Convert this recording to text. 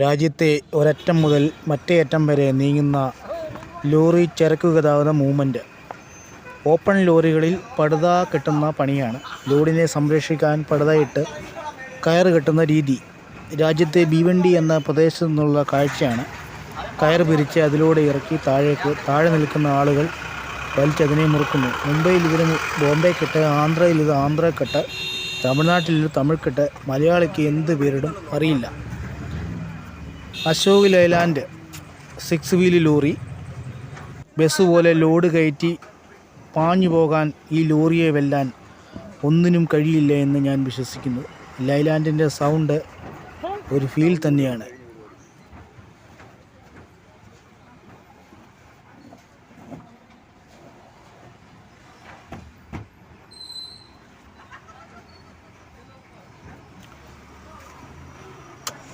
രാജ്യത്തെ ഒരറ്റം മുതൽ മറ്റേ അറ്റം വരെ നീങ്ങുന്ന ലോറി ചരക്ക് ഗതാഗത മൂവ്മെൻറ്റ്. ഓപ്പൺ ലോറികളിൽ പടുത കെട്ടുന്ന പണിയാണ്. ലോഡിനെ സംരക്ഷിക്കാൻ പടുതയിട്ട് കയറ് കെട്ടുന്ന രീതി രാജ്യത്തെ ഭീവണ്ടി എന്ന പ്രദേശത്തു നിന്നുള്ള കാഴ്ചയാണ്. കയറ് പിരിച്ച് അതിലൂടെ ഇറക്കി താഴെ നിൽക്കുന്ന ആളുകൾ വലിച്ചതിനെ മുറുക്കുന്നു. മുംബൈയിൽ ഇതിന് ബോംബെ കെട്ട്, ആന്ധ്രയിൽ ഇത് ആന്ധ്ര കെട്ട്, തമിഴ്നാട്ടിൽ ഇത് തമിഴ് കെട്ട്. മലയാളിക്ക് എന്ത് പേരിടും അറിയില്ല. Ashok Leyland 6 wheel lorry bus പോലെ ലോഡ് കയറ്റി പാഞ്ഞു പോകാൻ ഈ ലോറിയെ വെല്ലാൻ ഒന്നിനും കഴിയില്ല എന്ന് ഞാൻ വിശ്വസിക്കുന്നു. ലൈലാൻഡിൻ്റെ സൗണ്ട് ഒരു ഫീൽ തന്നെയാണ്.